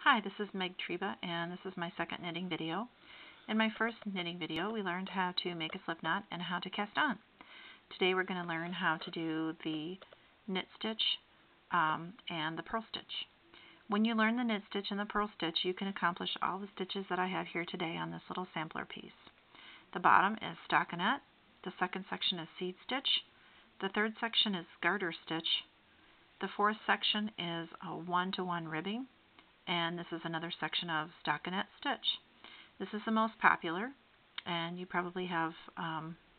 Hi, this is Meg Treba, and this is my second knitting video. In my first knitting video, we learned how to make a slip knot and how to cast on. Today we're going to learn how to do the knit stitch and the purl stitch. When you learn the knit stitch and the purl stitch, you can accomplish all the stitches that I have here today on this little sampler piece. The bottom is stockinette, the second section is seed stitch, the third section is garter stitch, the fourth section is a one-to-one ribbing, and this is another section of stockinette stitch. This is the most popular, and you probably have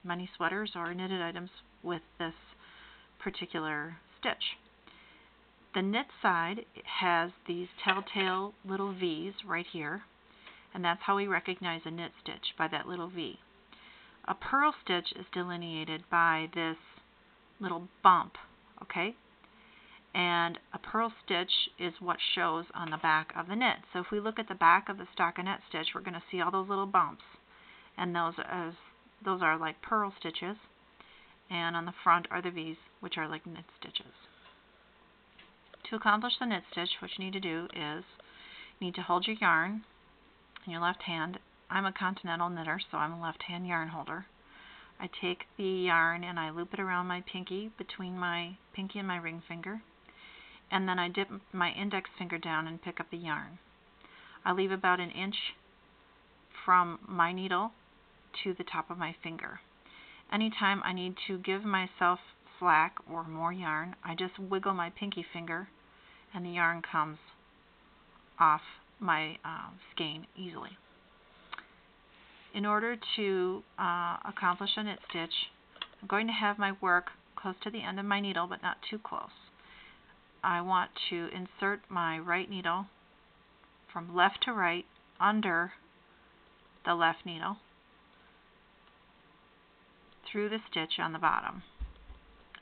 many sweaters or knitted items with this particular stitch. The knit side has these telltale little V's right here, and that's how we recognize a knit stitch, by that little V. A purl stitch is delineated by this little bump, okay? And a purl stitch is what shows on the back of the knit. So if we look at the back of the stockinette stitch, we're going to see all those little bumps, and those are like purl stitches, and on the front are the V's, which are like knit stitches. To accomplish the knit stitch, what you need to do is you need to hold your yarn in your left hand. I'm a Continental knitter, so I'm a left-hand yarn holder. I take the yarn and I loop it around my pinky, between my pinky and my ring finger, and then I dip my index finger down and pick up the yarn. I leave about an inch from my needle to the top of my finger. Anytime I need to give myself slack or more yarn, I just wiggle my pinky finger and the yarn comes off my skein easily. In order to accomplish a knit stitch, I'm going to have my work close to the end of my needle, but not too close. I want to insert my right needle from left to right under the left needle through the stitch on the bottom.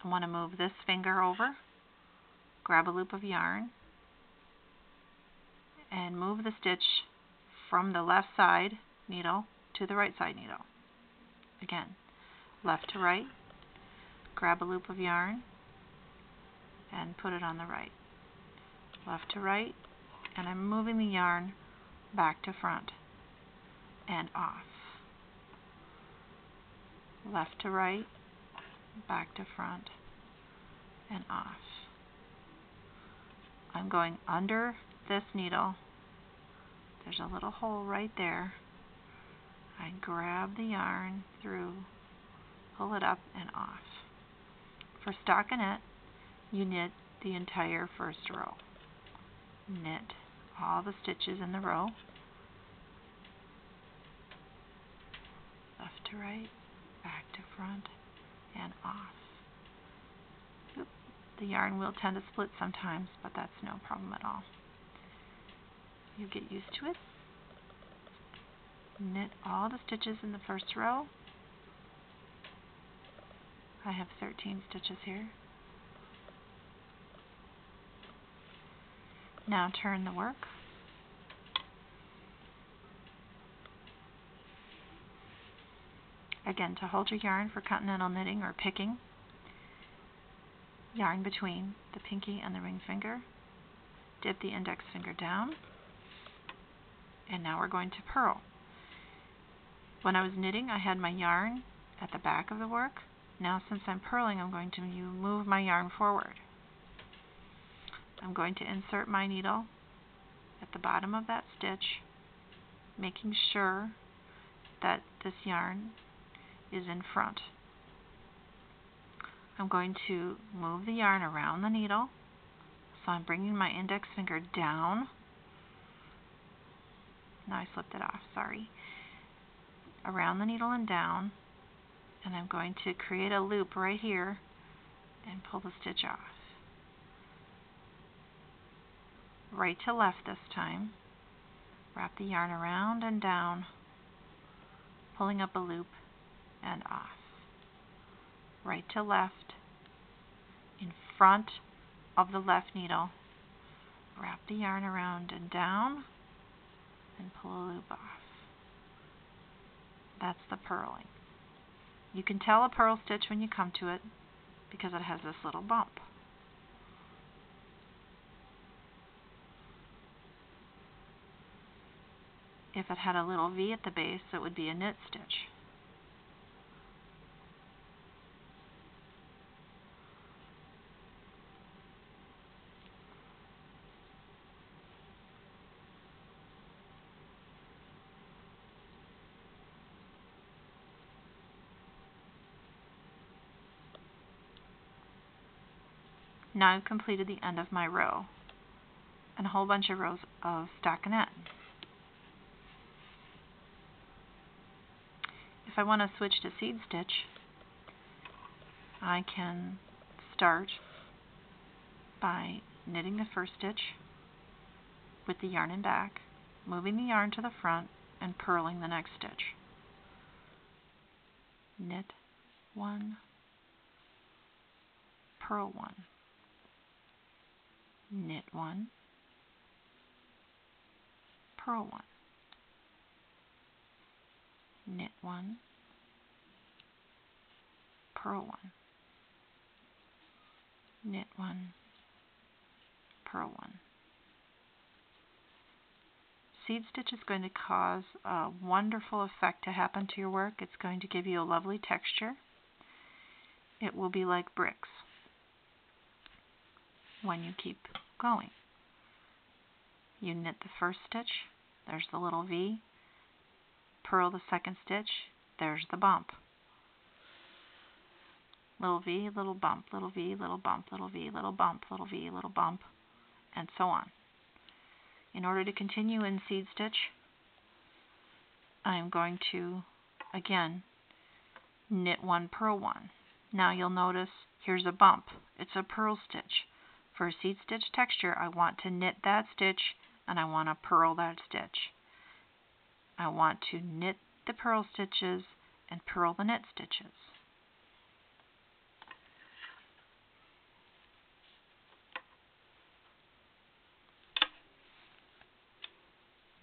I want to move this finger over, grab a loop of yarn, and move the stitch from the left side needle to the right side needle. Again, left to right, grab a loop of yarn, and put it on the right. Left to right, and I'm moving the yarn back to front and off. Left to right, back to front and off. I'm going under this needle. There's a little hole right there. I grab the yarn through, pull it up and off. For stockinette, you knit the entire first row. Knit all the stitches in the row, left to right, back to front, and off. Oop. The yarn will tend to split sometimes, but that's no problem at all. You get used to it. Knit all the stitches in the first row. I have 13 stitches here. Now turn the work. Again, to hold your yarn for continental knitting or picking, yarn between the pinky and the ring finger, dip the index finger down, and now we're going to purl. When I was knitting, I had my yarn at the back of the work. Now since I'm purling, I'm going to move my yarn forward. I'm going to insert my needle at the bottom of that stitch, making sure that this yarn is in front. I'm going to move the yarn around the needle, so I'm bringing my index finger down. Now I slipped it off, sorry. Around the needle and down, and I'm going to create a loop right here and pull the stitch off. Right to left this time. Wrap the yarn around and down, pulling up a loop and off. Right to left, in front of the left needle, wrap the yarn around and down and pull a loop off. That's the purling. You can tell a purl stitch when you come to it because it has this little bump. If it had a little V at the base, it would be a knit stitch. Now I've completed the end of my row and a whole bunch of rows of stockinette. If I want to switch to seed stitch, I can start by knitting the first stitch with the yarn in back, moving the yarn to the front, and purling the next stitch. Knit 1, purl 1, knit 1, purl 1, knit 1, purl 1, knit 1, purl 1. Seed stitch is going to cause a wonderful effect to happen to your work. It's going to give you a lovely texture. It will be like bricks when you keep going. You knit the first stitch, there's the little V, purl the second stitch, there's the bump. Little V, little bump, little V, little bump, little V, little bump, little V, little bump, and so on. In order to continue in seed stitch, I am going to, again, knit 1, purl 1. Now you'll notice here's a bump. It's a purl stitch. For a seed stitch texture, I want to knit that stitch and I want to purl that stitch. I want to knit the purl stitches and purl the knit stitches.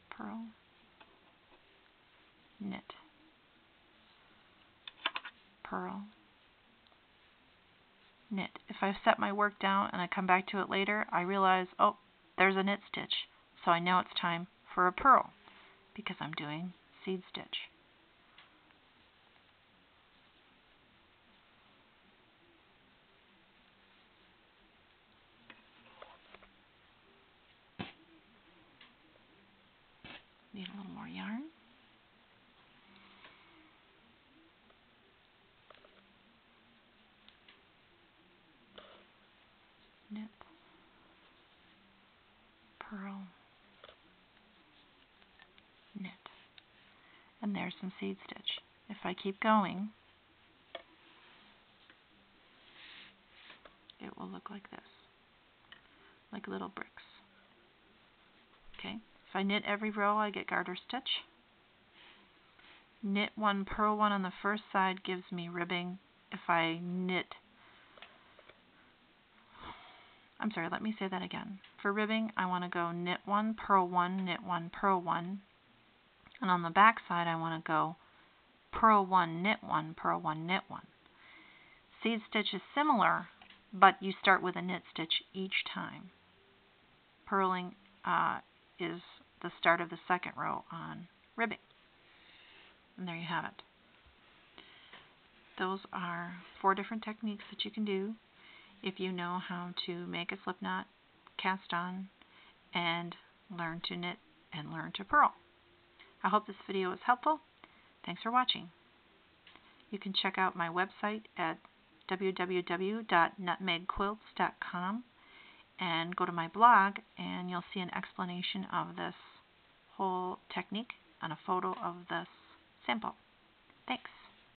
Purl, knit, purl, knit. If I set my work down and I come back to it later, I realize, oh, there's a knit stitch. So I know it's time for a purl because I'm doing seed stitch. Need a little more yarn. Knit, purl, knit. And there's some seed stitch. If I keep going, it will look like this, like little bricks. Okay, if I knit every row, I get garter stitch. Knit 1, purl 1 on the first side gives me ribbing. If I knit, I'm sorry, let me say that again. For ribbing, I want to go knit 1, purl 1, knit 1, purl 1. And on the back side, I want to go purl 1, knit 1, purl 1, knit 1. Seed stitch is similar, but you start with a knit stitch each time. Purling is the start of the second row on ribbing. And there you have it. Those are 4 different techniques that you can do if you know how to make a slip knot, cast on, and learn to knit and learn to purl. I hope this video was helpful. Thanks for watching. You can check out my website at www.nutmegquilts.com and go to my blog and you'll see an explanation of this whole technique and a photo of this sample. Thanks.